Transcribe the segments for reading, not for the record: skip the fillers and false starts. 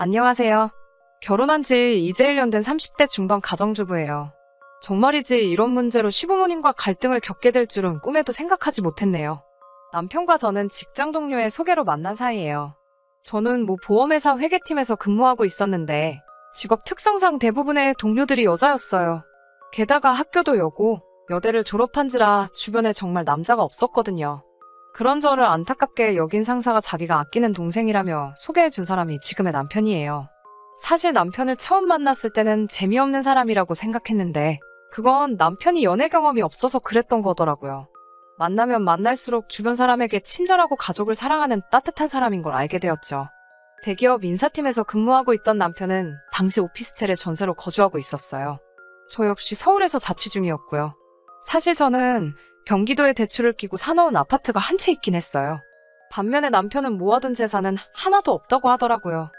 안녕하세요. 결혼한 지 이제 1년 된 30대 중반 가정주부예요. 정말이지 이런 문제로 시부모님과 갈등을 겪게 될 줄은 꿈에도 생각하지 못했네요. 남편과 저는 직장 동료의 소개로 만난 사이예요. 저는 보험회사 회계팀에서 근무하고 있었는데 직업 특성상 대부분의 동료들이 여자였어요. 게다가 학교도 여고, 여대를 졸업한지라 주변에 정말 남자가 없었거든요. 그런 저를 안타깝게 여긴 상사가 자기가 아끼는 동생이라며 소개해준 사람이 지금의 남편이에요. 사실 남편을 처음 만났을 때는 재미없는 사람이라고 생각했는데 그건 남편이 연애 경험이 없어서 그랬던 거더라고요. 만나면 만날수록 주변 사람에게 친절하고 가족을 사랑하는 따뜻한 사람인 걸 알게 되었죠. 대기업 인사팀에서 근무하고 있던 남편은 당시 오피스텔에 전세로 거주하고 있었어요. 저 역시 서울에서 자취 중이었고요. 사실 저는 경기도에 대출을 끼고 사놓은 아파트가 한 채 있긴 했어요. 반면에 남편은 모아둔 재산은 하나도 없다고 하더라고요.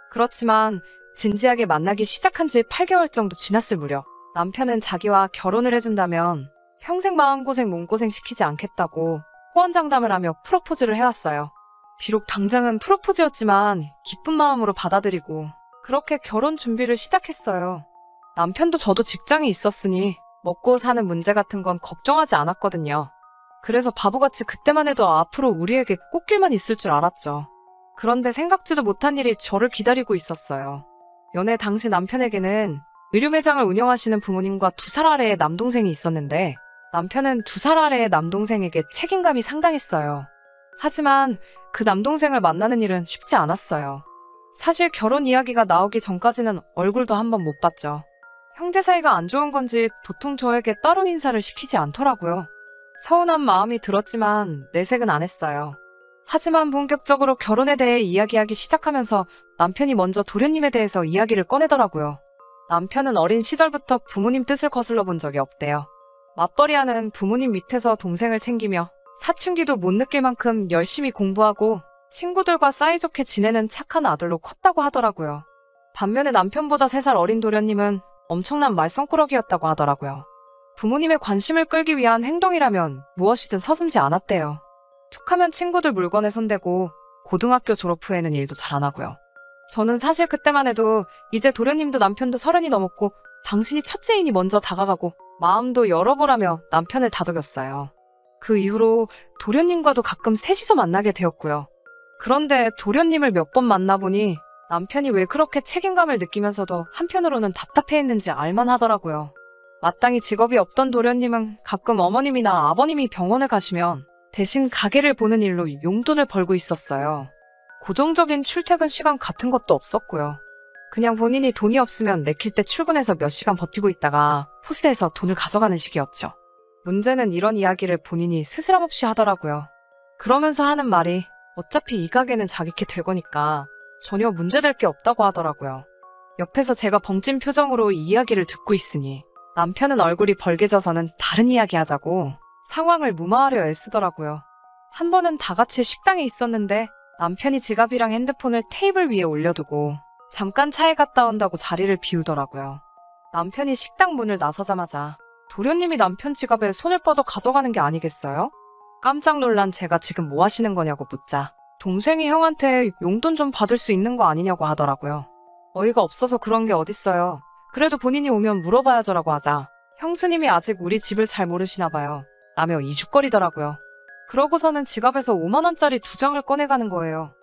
그렇지만 진지하게 만나기 시작한 지 8개월 정도 지났을 무렵 남편은 자기와 결혼을 해준다면 평생 마음고생 몸고생 시키지 않겠다고 호언장담을 하며 프로포즈를 해왔어요. 비록 당장은 프로포즈였지만 기쁜 마음으로 받아들이고 그렇게 결혼 준비를 시작했어요. 남편도 저도 직장이 있었으니 먹고 사는 문제 같은 건 걱정하지 않았거든요. 그래서 바보같이 그때만 해도 앞으로 우리에게 꽃길만 있을 줄 알았죠. 그런데 생각지도 못한 일이 저를 기다리고 있었어요. 연애 당시 남편에게는 의류 매장을 운영하시는 부모님과 2살 아래의 남동생이 있었는데 남편은 2살 아래의 남동생에게 책임감이 상당했어요. 하지만 그 남동생을 만나는 일은 쉽지 않았어요. 사실 결혼 이야기가 나오기 전까지는 얼굴도 한번 못 봤죠. 형제 사이가 안 좋은 건지 도통 저에게 따로 인사를 시키지 않더라고요. 서운한 마음이 들었지만 내색은 안 했어요. 하지만 본격적으로 결혼에 대해 이야기하기 시작하면서 남편이 먼저 도련님에 대해서 이야기를 꺼내더라고요. 남편은 어린 시절부터 부모님 뜻을 거슬러 본 적이 없대요. 맞벌이하는 부모님 밑에서 동생을 챙기며 사춘기도 못 느낄 만큼 열심히 공부하고 친구들과 사이좋게 지내는 착한 아들로 컸다고 하더라고요. 반면에 남편보다 3살 어린 도련님은 엄청난 말썽꾸러기였다고 하더라고요. 부모님의 관심을 끌기 위한 행동이라면 무엇이든 서슴지 않았대요. 툭하면 친구들 물건에 손대고 고등학교 졸업 후에는 일도 잘 안 하고요. 저는 사실 그때만 해도 이제 도련님도 남편도 30이 넘었고 당신이 첫째이니 먼저 다가가고 마음도 열어보라며 남편을 다독였어요. 그 이후로 도련님과도 가끔 셋이서 만나게 되었고요. 그런데 도련님을 몇 번 만나보니 남편이 왜 그렇게 책임감을 느끼면서도 한편으로는 답답해했는지 알만하더라고요. 마땅히 직업이 없던 도련님은 가끔 어머님이나 아버님이 병원을 가시면 대신 가게를 보는 일로 용돈을 벌고 있었어요. 고정적인 출퇴근 시간 같은 것도 없었고요. 그냥 본인이 돈이 없으면 내킬 때 출근해서 몇 시간 버티고 있다가 포스에서 돈을 가져가는 식이었죠. 문제는 이런 이야기를 본인이 스스럼 없이 하더라고요. 그러면서 하는 말이 어차피 이 가게는 자기께 될 거니까 전혀 문제될 게 없다고 하더라고요. 옆에서 제가 벙찐 표정으로 이 이야기를 듣고 있으니 남편은 얼굴이 벌개져서는 다른 이야기 하자고 상황을 무마하려 애쓰더라고요. 한 번은 다 같이 식당에 있었는데 남편이 지갑이랑 핸드폰을 테이블 위에 올려두고 잠깐 차에 갔다 온다고 자리를 비우더라고요. 남편이 식당 문을 나서자마자 도련님이 남편 지갑에 손을 뻗어 가져가는 게 아니겠어요? 깜짝 놀란 제가 지금 뭐 하시는 거냐고 묻자 동생이 형한테 용돈 좀 받을 수 있는 거 아니냐고 하더라고요. 어이가 없어서 그런 게 어딨어요. 그래도 본인이 오면 물어봐야죠라고 하자 형수님이 아직 우리 집을 잘 모르시나 봐요 라며 이죽거리더라고요. 그러고서는 지갑에서 5만원짜리 2장을 꺼내가는 거예요.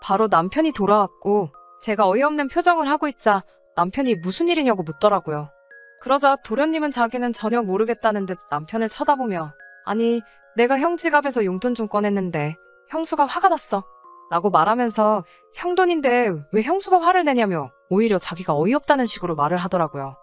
바로 남편이 돌아왔고 제가 어이없는 표정을 하고 있자 남편이 무슨 일이냐고 묻더라고요. 그러자 도련님은 자기는 전혀 모르겠다는 듯 남편을 쳐다보며 아니 내가 형 지갑에서 용돈 좀 꺼냈는데 형수가 화가 났어 라고 말하면서 형 돈인데 왜 형수가 화를 내냐며 오히려 자기가 어이없다는 식으로 말을 하더라고요.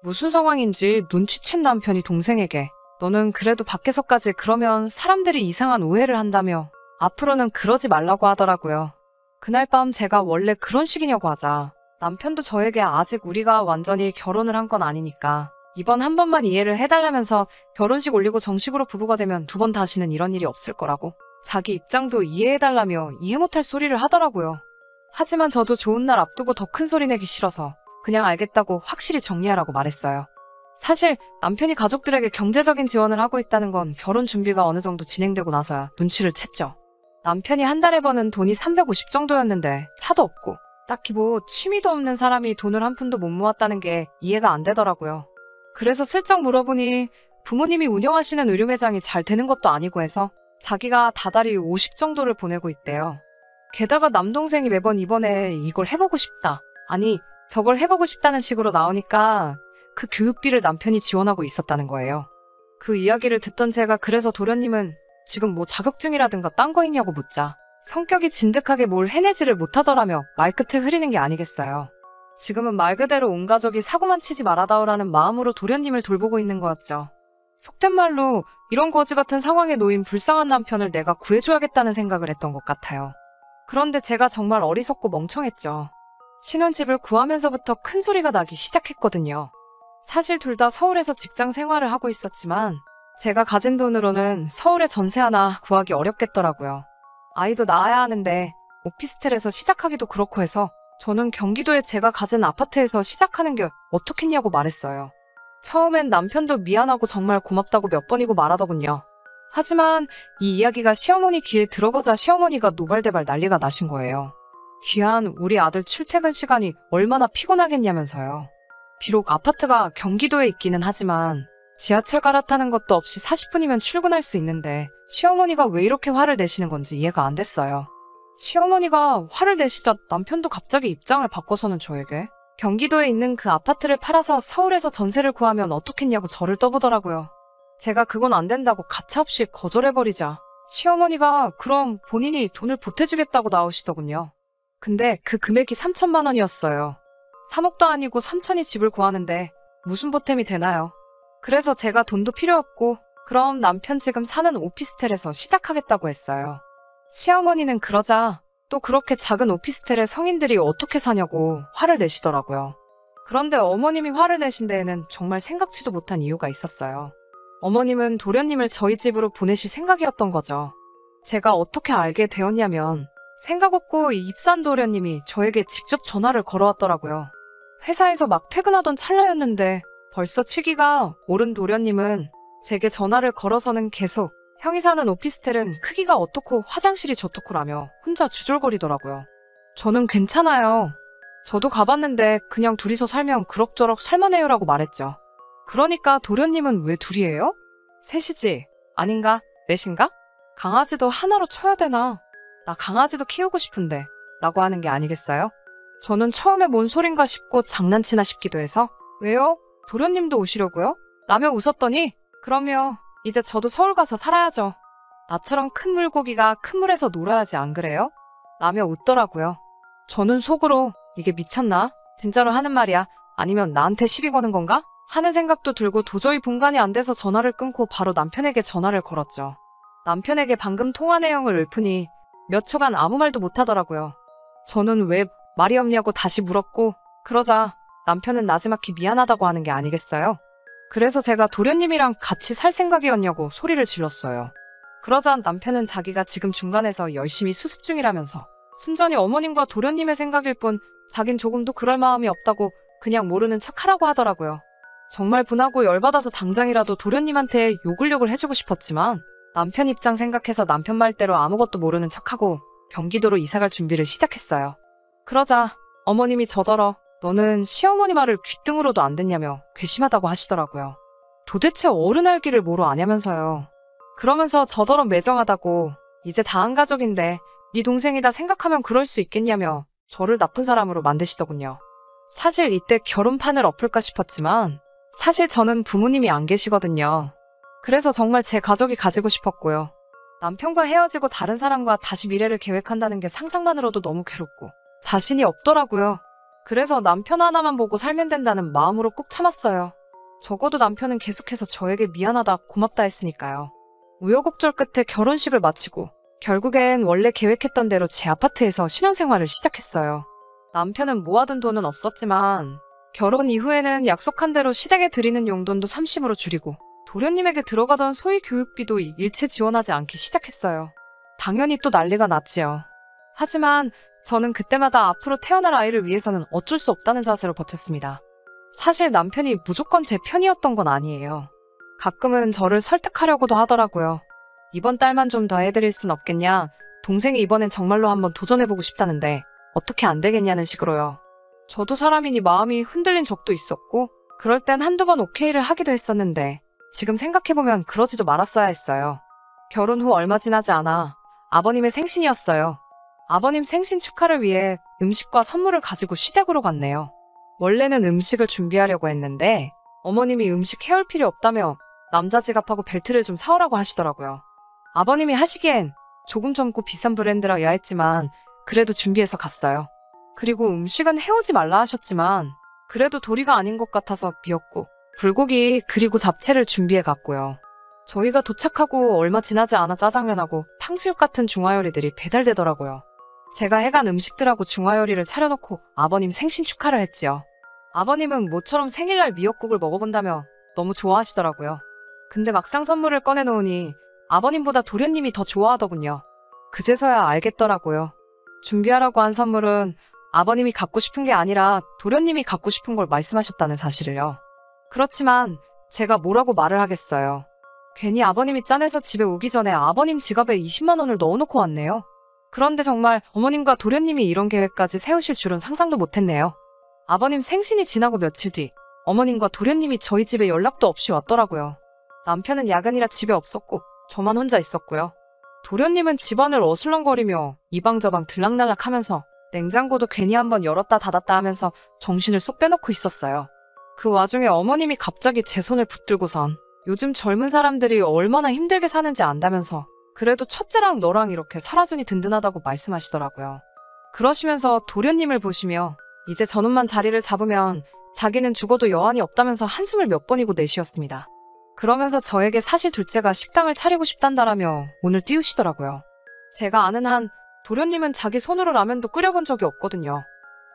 무슨 상황인지 눈치챈 남편이 동생에게 너는 그래도 밖에서까지 그러면 사람들이 이상한 오해를 한다며 앞으로는 그러지 말라고 하더라고요. 그날 밤 제가 원래 그런 식이냐고 하자 남편도 저에게 아직 우리가 완전히 결혼을 한 건 아니니까 이번 한 번만 이해를 해달라면서 결혼식 올리고 정식으로 부부가 되면 2번 다시는 이런 일이 없을 거라고 자기 입장도 이해해달라며 이해 못할 소리를 하더라고요. 하지만 저도 좋은 날 앞두고 더 큰 소리 내기 싫어서 그냥 알겠다고 확실히 정리하라고 말했어요. 사실 남편이 가족들에게 경제적인 지원을 하고 있다는 건 결혼 준비가 어느 정도 진행되고 나서야 눈치를 챘죠. 남편이 한 달에 버는 돈이 350 정도였는데 차도 없고 딱히 뭐 취미도 없는 사람이 돈을 한 푼도 못 모았다는 게 이해가 안 되더라고요. 그래서 슬쩍 물어보니 부모님이 운영하시는 의류 매장이 잘 되는 것도 아니고 해서 자기가 다달이 50 정도를 보내고 있대요. 게다가 남동생이 매번 이번에 이걸 해보고 싶다, 아니 저걸 해보고 싶다는 식으로 나오니까 그 교육비를 남편이 지원하고 있었다는 거예요. 그 이야기를 듣던 제가 그래서 도련님은 지금 뭐 자격증이라든가 딴 거 있냐고 묻자 성격이 진득하게 뭘 해내지를 못하더라며 말끝을 흐리는 게 아니겠어요. 지금은 말 그대로 온 가족이 사고만 치지 말아다오라는 마음으로 도련님을 돌보고 있는 거였죠. 속된 말로 이런 거지 같은 상황에 놓인 불쌍한 남편을 내가 구해줘야겠다는 생각을 했던 것 같아요. 그런데 제가 정말 어리석고 멍청했죠. 신혼집을 구하면서부터 큰 소리가 나기 시작했거든요. 사실 둘 다 서울에서 직장 생활을 하고 있었지만 제가 가진 돈으로는 서울에 전세 하나 구하기 어렵겠더라고요. 아이도 낳아야 하는데 오피스텔에서 시작하기도 그렇고 해서 저는 경기도에 제가 가진 아파트에서 시작하는 게 어떻겠냐고 말했어요. 처음엔 남편도 미안하고 정말 고맙다고 몇 번이고 말하더군요. 하지만 이 이야기가 시어머니 귀에 들어가자 시어머니가 노발대발 난리가 나신 거예요. 귀한 우리 아들 출퇴근 시간이 얼마나 피곤하겠냐면서요. 비록 아파트가 경기도에 있기는 하지만 지하철 갈아타는 것도 없이 40분이면 출근할 수 있는데 시어머니가 왜 이렇게 화를 내시는 건지 이해가 안 됐어요. 시어머니가 화를 내시자 남편도 갑자기 입장을 바꿔서는 저에게 경기도에 있는 그 아파트를 팔아서 서울에서 전세를 구하면 어떻겠냐고 저를 떠보더라고요. 제가 그건 안 된다고 가차없이 거절해버리자 시어머니가 그럼 본인이 돈을 보태주겠다고 나오시더군요. 근데 그 금액이 3천만 원이었어요. 3억도 아니고 3천이 집을 구하는데 무슨 보탬이 되나요? 그래서 제가 돈도 필요 없고 그럼 남편 지금 사는 오피스텔에서 시작하겠다고 했어요. 시어머니는 그러자 또 그렇게 작은 오피스텔에 성인들이 어떻게 사냐고 화를 내시더라고요. 그런데 어머님이 화를 내신 데에는 정말 생각지도 못한 이유가 있었어요. 어머님은 도련님을 저희 집으로 보내실 생각이었던 거죠. 제가 어떻게 알게 되었냐면 생각 없고 이 입산 도련님이 저에게 직접 전화를 걸어왔더라고요. 회사에서 막 퇴근하던 찰나였는데 벌써 취기가 오른 도련님은 제게 전화를 걸어서는 계속 형이 사는 오피스텔은 크기가 어떻고 화장실이 저떻고라며 혼자 주절거리더라고요. 저는 괜찮아요. 저도 가봤는데 그냥 둘이서 살면 그럭저럭 살만해요라고 말했죠. 그러니까 도련님은 왜 둘이에요? 셋이지. 아닌가? 넷인가? 강아지도 하나로 쳐야 되나? 나 강아지도 키우고 싶은데 라고 하는 게 아니겠어요? 저는 처음에 뭔 소린가 싶고 장난치나 싶기도 해서 왜요? 도련님도 오시려고요? 라며 웃었더니 그럼요. 이제 저도 서울 가서 살아야죠. 나처럼 큰 물고기가 큰 물에서 놀아야지 안 그래요? 라며 웃더라고요. 저는 속으로 이게 미쳤나? 진짜로 하는 말이야? 아니면 나한테 시비 거는 건가? 하는 생각도 들고 도저히 분간이 안 돼서 전화를 끊고 바로 남편에게 전화를 걸었죠. 남편에게 방금 통화 내용을 읊으니 몇 초간 아무 말도 못하더라고요. 저는 왜 말이 없냐고 다시 물었고 그러자 남편은 나지막히 미안하다고 하는 게 아니겠어요? 그래서 제가 도련님이랑 같이 살 생각이었냐고 소리를 질렀어요. 그러자 남편은 자기가 지금 중간에서 열심히 수습 중이라면서 순전히 어머님과 도련님의 생각일 뿐 자긴 조금도 그럴 마음이 없다고 그냥 모르는 척하라고 하더라고요. 정말 분하고 열받아서 당장이라도 도련님한테 욕을 해주고 싶었지만 남편 입장 생각해서 남편 말대로 아무것도 모르는 척하고 경기도로 이사갈 준비를 시작했어요. 그러자 어머님이 저더러 너는 시어머니 말을 귓등으로도 안 듣냐며 괘씸하다고 하시더라고요. 도대체 어른 알기를 뭐로 아냐면서요. 그러면서 저더러 매정하다고 이제 다 한 가족인데 네 동생이다 생각하면 그럴 수 있겠냐며 저를 나쁜 사람으로 만드시더군요. 사실 이때 결혼판을 엎을까 싶었지만 사실 저는 부모님이 안 계시거든요. 그래서 정말 제 가족이 가지고 싶었고요. 남편과 헤어지고 다른 사람과 다시 미래를 계획한다는 게 상상만으로도 너무 괴롭고 자신이 없더라고요. 그래서 남편 하나만 보고 살면 된다는 마음으로 꾹 참았어요. 적어도 남편은 계속해서 저에게 미안하다 고맙다 했으니까요. 우여곡절 끝에 결혼식을 마치고 결국엔 원래 계획했던 대로 제 아파트에서 신혼생활을 시작했어요. 남편은 모아둔 돈은 없었지만 결혼 이후에는 약속한 대로 시댁에 드리는 용돈도 30으로 줄이고 도련님에게 들어가던 소위 교육비도 일체 지원하지 않기 시작했어요. 당연히 또 난리가 났지요. 하지만 저는 그때마다 앞으로 태어날 아이를 위해서는 어쩔 수 없다는 자세로 버텼습니다. 사실 남편이 무조건 제 편이었던 건 아니에요. 가끔은 저를 설득하려고도 하더라고요. 이번 달만 좀 더 해드릴 순 없겠냐? 동생이 이번엔 정말로 한번 도전해보고 싶다는데 어떻게 안 되겠냐는 식으로요. 저도 사람이니 마음이 흔들린 적도 있었고 그럴 땐 한두 번 오케이를 하기도 했었는데 지금 생각해보면 그러지도 말았어야 했어요. 결혼 후 얼마 지나지 않아 아버님의 생신이었어요. 아버님 생신 축하를 위해 음식과 선물을 가지고 시댁으로 갔네요. 원래는 음식을 준비하려고 했는데 어머님이 음식 해올 필요 없다며 남자 지갑하고 벨트를 좀 사오라고 하시더라고요. 아버님이 하시기엔 조금 젊고 비싼 브랜드라 야했지만 그래도 준비해서 갔어요. 그리고 음식은 해오지 말라 하셨지만 그래도 도리가 아닌 것 같아서 미역국, 불고기 그리고 잡채를 준비해 갔고요. 저희가 도착하고 얼마 지나지 않아 짜장면하고 탕수육 같은 중화요리들이 배달되더라고요. 제가 해간 음식들하고 중화요리를 차려놓고 아버님 생신 축하를 했지요. 아버님은 모처럼 생일날 미역국을 먹어본다며 너무 좋아하시더라고요. 근데 막상 선물을 꺼내놓으니 아버님보다 도련님이 더 좋아하더군요. 그제서야 알겠더라고요. 준비하라고 한 선물은 아버님이 갖고 싶은 게 아니라 도련님이 갖고 싶은 걸 말씀하셨다는 사실을요. 그렇지만 제가 뭐라고 말을 하겠어요. 괜히 아버님이 짠해서 집에 오기 전에 아버님 지갑에 20만 원을 넣어놓고 왔네요. 그런데 정말 어머님과 도련님이 이런 계획까지 세우실 줄은 상상도 못했네요. 아버님 생신이 지나고 며칠 뒤 어머님과 도련님이 저희 집에 연락도 없이 왔더라고요. 남편은 야근이라 집에 없었고 저만 혼자 있었고요. 도련님은 집안을 어슬렁거리며 이방저방 들락날락하면서 냉장고도 괜히 한번 열었다 닫았다 하면서 정신을 쏙 빼놓고 있었어요. 그 와중에 어머님이 갑자기 제 손을 붙들고선 요즘 젊은 사람들이 얼마나 힘들게 사는지 안다면서 그래도 첫째랑 너랑 이렇게 살아주니 든든하다고 말씀하시더라고요. 그러시면서 도련님을 보시며 이제 저놈만 자리를 잡으면 자기는 죽어도 여한이 없다면서 한숨을 몇 번이고 내쉬었습니다. 그러면서 저에게 사실 둘째가 식당을 차리고 싶단다라며 오늘 띄우시더라고요. 제가 아는 한 도련님은 자기 손으로 라면도 끓여본 적이 없거든요.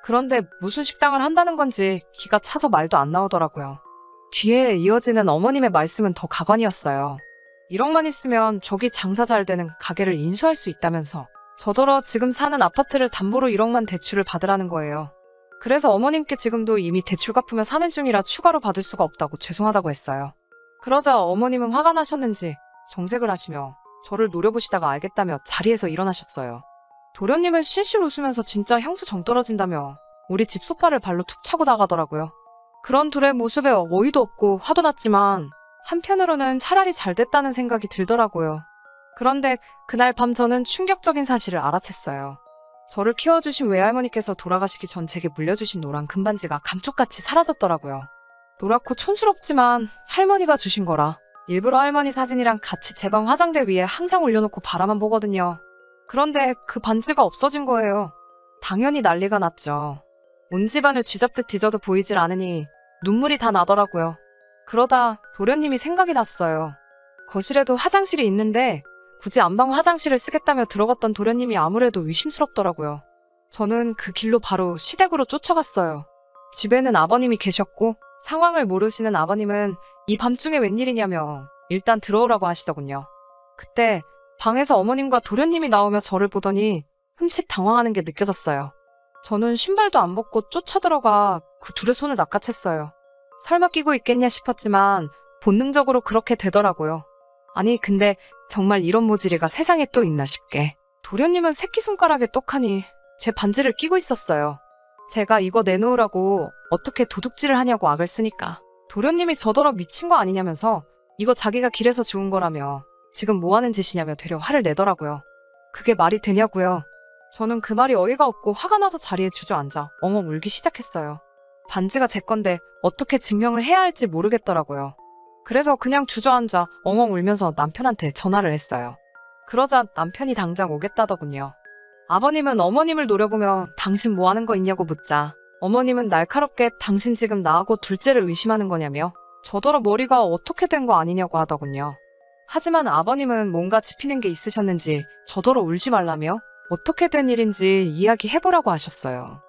그런데 무슨 식당을 한다는 건지 기가 차서 말도 안 나오더라고요. 뒤에 이어지는 어머님의 말씀은 더 가관이었어요. 1억만 있으면 저기 장사 잘 되는 가게를 인수할 수 있다면서 저더러 지금 사는 아파트를 담보로 1억만 대출을 받으라는 거예요. 그래서 어머님께 지금도 이미 대출 갚으며 사는 중이라 추가로 받을 수가 없다고 죄송하다고 했어요. 그러자 어머님은 화가 나셨는지 정색을 하시며 저를 노려보시다가 알겠다며 자리에서 일어나셨어요. 도련님은 실실 웃으면서 진짜 형수 정 떨어진다며 우리 집 소파를 발로 툭 차고 나가더라고요. 그런 둘의 모습에 어이도 없고 화도 났지만 한편으로는 차라리 잘 됐다는 생각이 들더라고요. 그런데 그날 밤 저는 충격적인 사실을 알아챘어요. 저를 키워주신 외할머니께서 돌아가시기 전 제게 물려주신 노란 금반지가 감쪽같이 사라졌더라고요. 노랗고 촌스럽지만 할머니가 주신 거라 일부러 할머니 사진이랑 같이 제 방 화장대 위에 항상 올려놓고 바라만 보거든요. 그런데 그 반지가 없어진 거예요. 당연히 난리가 났죠. 온 집안을 쥐잡듯 뒤져도 보이질 않으니 눈물이 다 나더라고요. 그러다 도련님이 생각이 났어요. 거실에도 화장실이 있는데 굳이 안방 화장실을 쓰겠다며 들어갔던 도련님이 아무래도 의심스럽더라고요. 저는 그 길로 바로 시댁으로 쫓아갔어요. 집에는 아버님이 계셨고 상황을 모르시는 아버님은 이 밤중에 웬일이냐며 일단 들어오라고 하시더군요. 그때 방에서 어머님과 도련님이 나오며 저를 보더니 흠칫 당황하는 게 느껴졌어요. 저는 신발도 안 벗고 쫓아들어가 그 둘의 손을 낚아챘어요. 설마 끼고 있겠냐 싶었지만 본능적으로 그렇게 되더라고요. 아니 근데 정말 이런 모질이가 세상에 또 있나 싶게 도련님은 새끼손가락에 떡하니 제 반지를 끼고 있었어요. 제가 이거 내놓으라고 어떻게 도둑질을 하냐고 악을 쓰니까 도련님이 저더러 미친 거 아니냐면서 이거 자기가 길에서 주운 거라며 지금 뭐 하는 짓이냐며 되려 화를 내더라고요. 그게 말이 되냐고요. 저는 그 말이 어이가 없고 화가 나서 자리에 주저앉아 엉엉 울기 시작했어요. 반지가 제 건데 어떻게 증명을 해야 할지 모르겠더라고요. 그래서 그냥 주저앉아 엉엉 울면서 남편한테 전화를 했어요. 그러자 남편이 당장 오겠다더군요. 아버님은 어머님을 노려보며 당신 뭐 하는 거 있냐고 묻자 어머님은 날카롭게 당신 지금 나하고 둘째를 의심하는 거냐며 저더러 머리가 어떻게 된 거 아니냐고 하더군요. 하지만 아버님은 뭔가 짚히는 게 있으셨는지 저더러 울지 말라며 어떻게 된 일인지 이야기해보라고 하셨어요.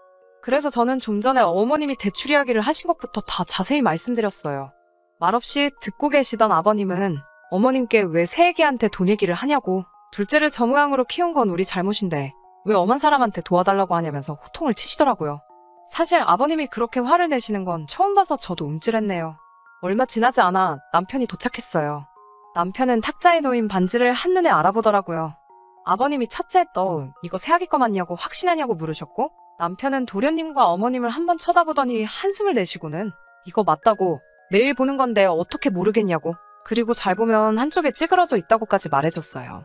그래서 저는 좀 전에 어머님이 대출 이야기를 하신 것부터 다 자세히 말씀드렸어요. 말없이 듣고 계시던 아버님은 어머님께 왜 새애기한테 돈 얘기를 하냐고 둘째를 저 모양으로 키운 건 우리 잘못인데 왜 엄한 사람한테 도와달라고 하냐면서 호통을 치시더라고요. 사실 아버님이 그렇게 화를 내시는 건 처음 봐서 저도 움찔했네요. 얼마 지나지 않아 남편이 도착했어요. 남편은 탁자에 놓인 반지를 한눈에 알아보더라고요. 아버님이 첫째, 너 이거 새아기 거 맞냐고 확신하냐고 물으셨고, 남편은 도련님과 어머님을 한번 쳐다보더니 한숨을 내쉬고는 이거 맞다고, 매일 보는 건데 어떻게 모르겠냐고, 그리고 잘 보면 한쪽에 찌그러져 있다고까지 말해줬어요.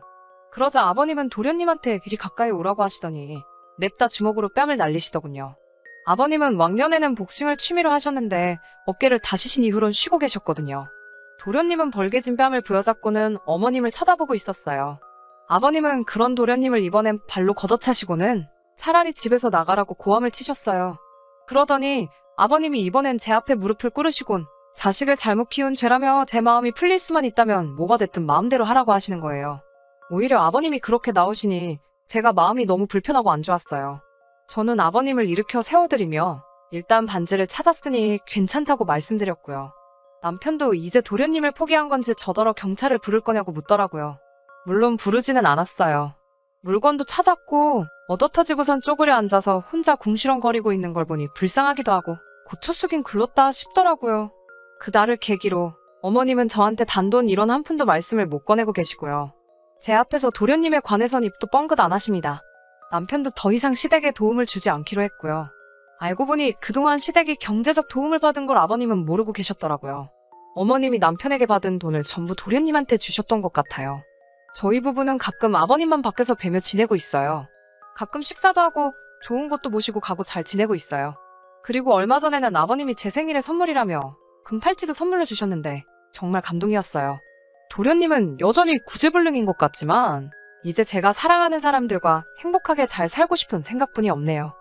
그러자 아버님은 도련님한테 이리 가까이 오라고 하시더니 냅다 주먹으로 뺨을 날리시더군요. 아버님은 왕년에는 복싱을 취미로 하셨는데 어깨를 다치신 이후론 쉬고 계셨거든요. 도련님은 벌개진 뺨을 부여잡고는 어머님을 쳐다보고 있었어요. 아버님은 그런 도련님을 이번엔 발로 걷어차시고는 차라리 집에서 나가라고 고함을 치셨어요. 그러더니 아버님이 이번엔 제 앞에 무릎을 꿇으시곤 자식을 잘못 키운 죄라며 제 마음이 풀릴 수만 있다면 뭐가 됐든 마음대로 하라고 하시는 거예요. 오히려 아버님이 그렇게 나오시니 제가 마음이 너무 불편하고 안 좋았어요. 저는 아버님을 일으켜 세워드리며 일단 반지를 찾았으니 괜찮다고 말씀드렸고요. 남편도 이제 도련님을 포기한 건지 저더러 경찰을 부를 거냐고 묻더라고요. 물론 부르지는 않았어요. 물건도 찾았고 얻어터지고선 쪼그려 앉아서 혼자 궁시렁거리고 있는 걸 보니 불쌍하기도 하고 고쳐 쓰긴 글렀다 싶더라고요. 그날을 계기로 어머님은 저한테 단돈 1원 한 푼도 말씀을 못 꺼내고 계시고요. 제 앞에서 도련님에 관해선 입도 뻥긋 안 하십니다. 남편도 더 이상 시댁에 도움을 주지 않기로 했고요. 알고 보니 그동안 시댁이 경제적 도움을 받은 걸 아버님은 모르고 계셨더라고요. 어머님이 남편에게 받은 돈을 전부 도련님한테 주셨던 것 같아요. 저희 부부는 가끔 아버님만 밖에서 뵈며 지내고 있어요. 가끔 식사도 하고 좋은 곳도 모시고 가고 잘 지내고 있어요. 그리고 얼마 전에는 아버님이 제 생일에 선물이라며 금팔찌도 선물로 주셨는데 정말 감동이었어요. 도련님은 여전히 구제불능인 것 같지만 이제 제가 사랑하는 사람들과 행복하게 잘 살고 싶은 생각뿐이 없네요.